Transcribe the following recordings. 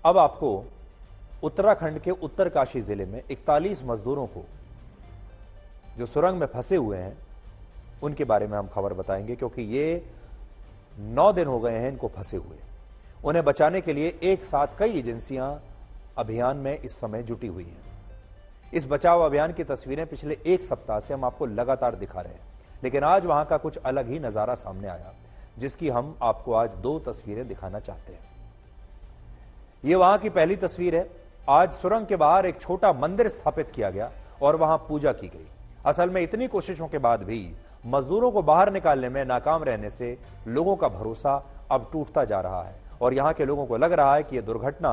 अब आपको उत्तराखंड के उत्तरकाशी जिले में 41 मजदूरों को जो सुरंग में फंसे हुए हैं उनके बारे में हम खबर बताएंगे, क्योंकि ये 9 दिन हो गए हैं इनको फंसे हुए। उन्हें बचाने के लिए एक साथ कई एजेंसियां अभियान में इस समय जुटी हुई हैं। इस बचाव अभियान की तस्वीरें पिछले एक सप्ताह से हम आपको लगातार दिखा रहे हैं, लेकिन आज वहां का कुछ अलग ही नजारा सामने आया, जिसकी हम आपको आज 2 तस्वीरें दिखाना चाहते हैं। ये वहां की पहली तस्वीर है। आज सुरंग के बाहर एक छोटा मंदिर स्थापित किया गया और वहां पूजा की गई। असल में इतनी कोशिशों के बाद भी मजदूरों को बाहर निकालने में नाकाम रहने से लोगों का भरोसा अब टूटता जा रहा है और यहां के लोगों को लग रहा है कि यह दुर्घटना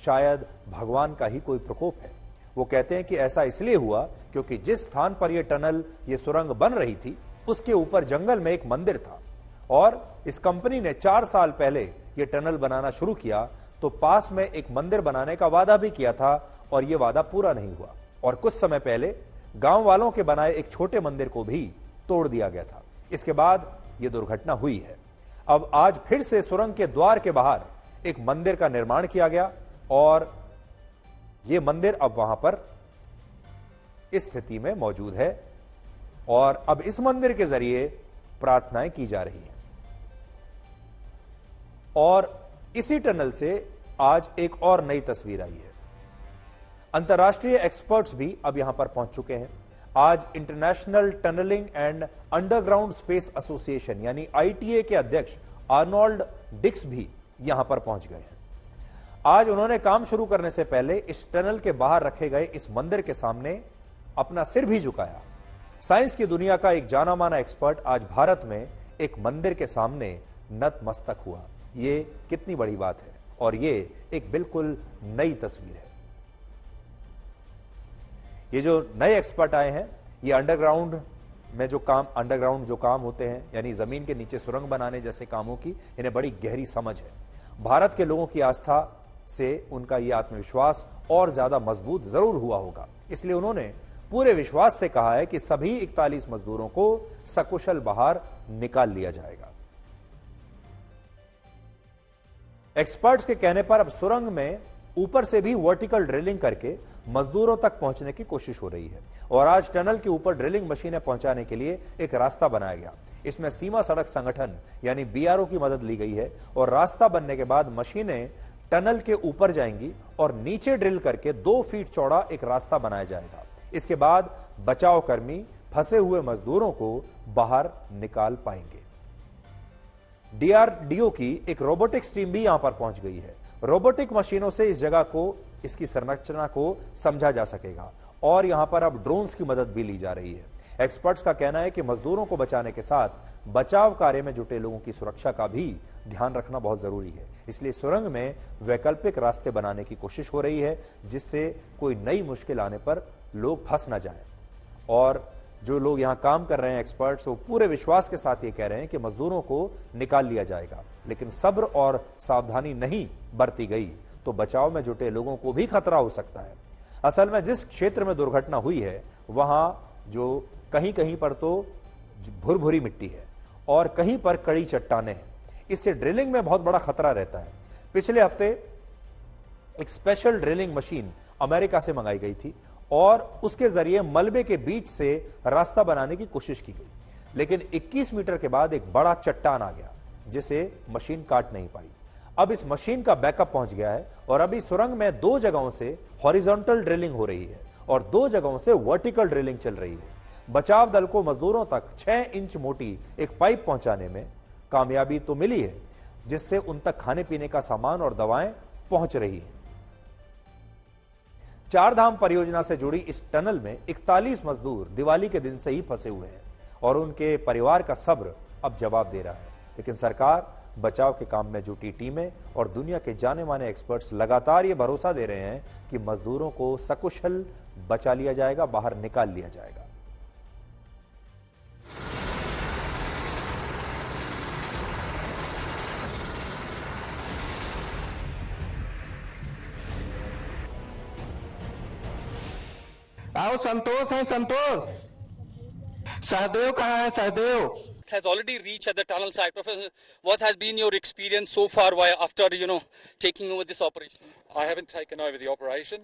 शायद भगवान का ही कोई प्रकोप है। वो कहते हैं कि ऐसा इसलिए हुआ क्योंकि जिस स्थान पर यह टनल, ये सुरंग बन रही थी, उसके ऊपर जंगल में एक मंदिर था और इस कंपनी ने 4 साल पहले यह टनल बनाना शुरू किया तो पास में एक मंदिर बनाने का वादा भी किया था और यह वादा पूरा नहीं हुआ और कुछ समय पहले गांव वालों के बनाए एक छोटे मंदिर को भी तोड़ दिया गया था। इसके बाद यह दुर्घटना हुई है। अब आज फिर से सुरंग के द्वार के बाहर एक मंदिर का निर्माण किया गया और यह मंदिर अब वहां पर इस स्थिति में मौजूद है और अब इस मंदिर के जरिए प्रार्थनाएं की जा रही हैं। और इसी टनल से आज एक और नई तस्वीर आई है। अंतर्राष्ट्रीय एक्सपर्ट्स भी अब यहां पर पहुंच चुके हैं। आज international tunnelling and underground space association यानी आईटीए के अध्यक्ष आर्नोल्ड डिक्स भी यहां पर पहुंच गए हैं। आज उन्होंने काम शुरू करने से पहले इस टनल के बाहर रखे गए इस मंदिर के सामने अपना सिर भी झुकाया। साइंस की दुनिया का एक जाना माना एक्सपर्ट आज भारत में एक मंदिर के सामने नतमस्तक हुआ। ये कितनी बड़ी बात है और ये एक बिल्कुल नई तस्वीर है। ये जो नए एक्सपर्ट आए हैं, ये अंडरग्राउंड जो काम होते हैं, यानी जमीन के नीचे सुरंग बनाने जैसे कामों की इन्हें बड़ी गहरी समझ है। भारत के लोगों की आस्था से उनका यह आत्मविश्वास और ज्यादा मजबूत जरूर हुआ होगा, इसलिए उन्होंने पूरे विश्वास से कहा है कि सभी 41 मजदूरों को सकुशल बाहर निकाल लिया जाएगा। एक्सपर्ट्स के कहने पर अब सुरंग में ऊपर से भी वर्टिकल ड्रिलिंग करके मजदूरों तक पहुंचने की कोशिश हो रही है और आज टनल के ऊपर ड्रिलिंग मशीनें पहुंचाने के लिए एक रास्ता बनाया गया। इसमें सीमा सड़क संगठन यानी बीआरओ की मदद ली गई है और रास्ता बनने के बाद मशीनें टनल के ऊपर जाएंगी और नीचे ड्रिल करके 2 फीट चौड़ा एक रास्ता बनाया जाएगा। इसके बाद बचाव कर्मी फंसे हुए मजदूरों को बाहर निकाल पाएंगे। डीआरडीओ की एक रोबोटिक्स टीम भी यहां पर पहुंच गई है। रोबोटिक मशीनों से इस जगह को, इसकी संरचना को समझा जा सकेगा और यहां पर अब ड्रोन्स की मदद भी ली जा रही है। एक्सपर्ट्स का कहना है कि मजदूरों को बचाने के साथ बचाव कार्य में जुटे लोगों की सुरक्षा का भी ध्यान रखना बहुत जरूरी है। इसलिए सुरंग में वैकल्पिक रास्ते बनाने की कोशिश हो रही है, जिससे कोई नई मुश्किल आने पर लोग फंस ना जाएं। और जो लोग यहां काम कर रहे हैं एक्सपर्ट्स, वो पूरे विश्वास के साथ ये कह रहे हैं कि मजदूरों को निकाल लिया जाएगा, लेकिन सब्र और सावधानी नहीं बरती गई तो बचाव में जुटे लोगों को भी खतरा हो सकता है। असल में जिस क्षेत्र में दुर्घटना हुई है वहां जो कहीं कहीं पर तो भुरभुरी मिट्टी है और कहीं पर कड़ी चट्टाने हैं। इससे ड्रिलिंग में बहुत बड़ा खतरा रहता है। पिछले हफ्ते एक स्पेशल ड्रिलिंग मशीन अमेरिका से मंगाई गई थी और उसके जरिए मलबे के बीच से रास्ता बनाने की कोशिश की गई, लेकिन 21 मीटर के बाद एक बड़ा चट्टान आ गया जिसे मशीन काट नहीं पाई। अब इस मशीन का बैकअप पहुंच गया है और अभी सुरंग में 2 जगहों से हॉरिजॉन्टल ड्रिलिंग हो रही है और 2 जगहों से वर्टिकल ड्रिलिंग चल रही है। बचाव दल को मजदूरों तक 6 इंच मोटी एक पाइप पहुंचाने में कामयाबी तो मिली है, जिससे उन तक खाने पीने का सामान और दवाएं पहुंच रही है। 4 धाम परियोजना से जुड़ी इस टनल में 41 मजदूर दिवाली के दिन से ही फंसे हुए हैं और उनके परिवार का सब्र अब जवाब दे रहा है। लेकिन सरकार, बचाव के काम में जुटी टीमें और दुनिया के जाने माने एक्सपर्ट्स लगातार ये भरोसा दे रहे हैं कि मजदूरों को सकुशल बचा लिया जाएगा, बाहर निकाल लिया जाएगा। आओ संतोष है, संतोष। सहदेव कहाँ है, Sahdev? Has already reached at the tunnel site. Professor, what has been your experience so far after taking over this operation? I haven't taken over the operation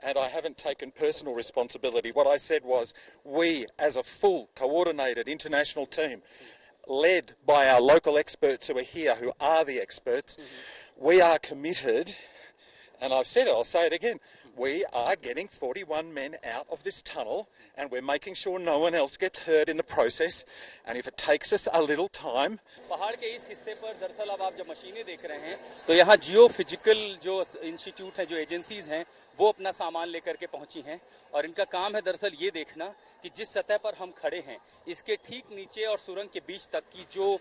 and I haven't taken personal responsibility. What I said was we, as a full coordinated international team, led by our local experts who are here, who are the experts, we are committed, and I've said it, I'll say it again, we are getting 41 men out of this tunnel and we're making sure no one else gets hurt in the process, and if it takes us a little time. पहाड़ के इस हिस्से पर दरअसल अब आप जब मशीनें देख रहे हैं तो यहाँ जियो फिजिकल जो इंस्टीट्यूट हैं, जो एजेंसीज हैं, वो अपना सामान लेकर के पहुंची हैं और इनका काम है दरअसल ये देखना कि जिस सतह पर हम खड़े हैं इसके ठीक नीचे और सुरंग के बीच तक की जो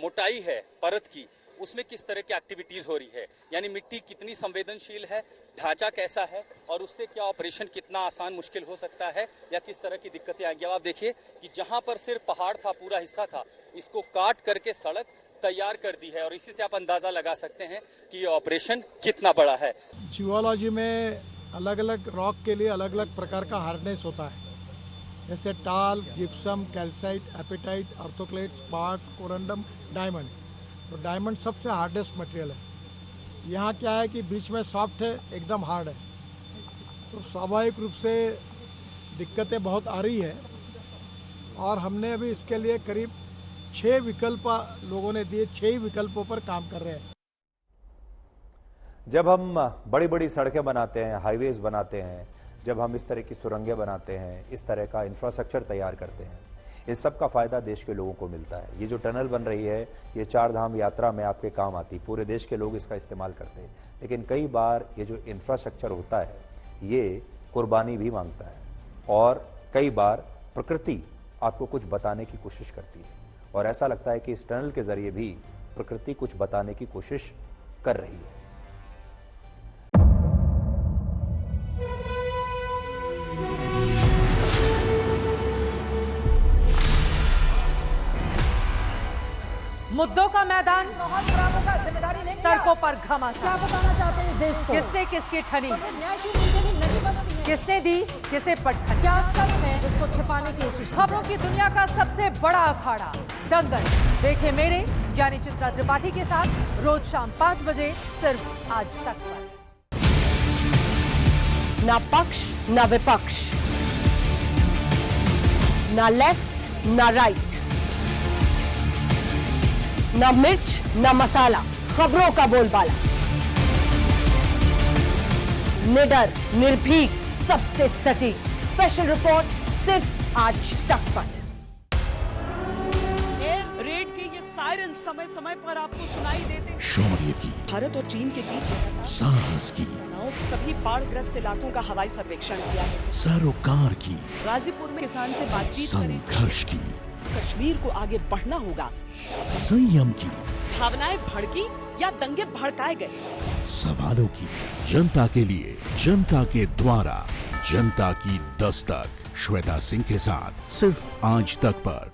मोटाई है परत की, उसमें किस तरह की एक्टिविटीज हो रही है, यानी मिट्टी कितनी संवेदनशील है, ढांचा कैसा है और उससे क्या ऑपरेशन कितना आसान मुश्किल हो सकता है या किस तरह की दिक्कतें आएंगी। अब आप देखिए कि जहां पर सिर्फ पहाड़ था, पूरा हिस्सा था, इसको काट करके सड़क तैयार कर दी है और इसी से आप अंदाजा लगा सकते हैं कि ये ऑपरेशन कितना बड़ा है। जियोलॉजी में अलग अलग रॉक के लिए अलग अलग प्रकार का हार्डनेस होता है, जैसे talc, gypsum, calcite, apatite, orthoclase, spars, corundum, diamond. तो डायमंड सबसे हार्डेस्ट मटेरियल है। यहाँ क्या है कि बीच में सॉफ्ट है, एकदम हार्ड है, तो स्वाभाविक रूप से दिक्कतें बहुत आ रही है और हमने अभी इसके लिए करीब 6 विकल्प लोगों ने दिए, 6 विकल्पों पर काम कर रहे हैं। जब हम बड़ी बड़ी सड़कें बनाते हैं, हाईवेज बनाते हैं, जब हम इस तरह की सुरंगें बनाते हैं, इस तरह का इंफ्रास्ट्रक्चर तैयार करते हैं, इस सब का फ़ायदा देश के लोगों को मिलता है। ये जो टनल बन रही है, ये 4 धाम यात्रा में आपके काम आती, पूरे देश के लोग इसका इस्तेमाल करते हैं। लेकिन कई बार ये जो इंफ्रास्ट्रक्चर होता है, ये कुर्बानी भी मांगता है और कई बार प्रकृति आपको कुछ बताने की कोशिश करती है और ऐसा लगता है कि इस टनल के ज़रिए भी प्रकृति कुछ बताने की कोशिश कर रही है। मुद्दों का मैदान, बहुत खराबों का जिम्मेदारी लेंगे तर्कों पर घमासान। क्या बताना चाहते हैं इस देश को? किससे किसकी ठनी, तो न्याय की नीति नहीं बनती है। किसने दी किसे पटखनी। क्या सच है जिसको छिपाने की कोशिश की खबरों की दुनिया का सबसे बड़ा अखाड़ा दंगल देखे मेरे यानी चित्रा त्रिपाठी के साथ रोज शाम 5 बजे सिर्फ आज तक पर। ना पक्ष ना विपक्ष, ना लेफ्ट ना राइट, ना मिर्च ना मसाला, खबरों का बोलबाला, निडर निर्भीक सबसे सटीक स्पेशल रिपोर्ट सिर्फ आज तक पर। एयर रेड के ये सायरन समय समय पर आपको सुनाई देते। शौर्य की, भारत और चीन के बीच साहस की, सभी बाढ़ग्रस्त इलाकों का हवाई सर्वेक्षण किया है। सरोकार की, गाजीपुर में किसान से बातचीत करें। संघर्ष की, कश्मीर को आगे बढ़ना होगा। संयम की, भावनाएं भड़की या दंगे भड़काए गए, सवालों की, जनता के लिए, जनता के द्वारा, जनता की दस्तक। श्वेता सिंह के साथ सिर्फ आज तक पर।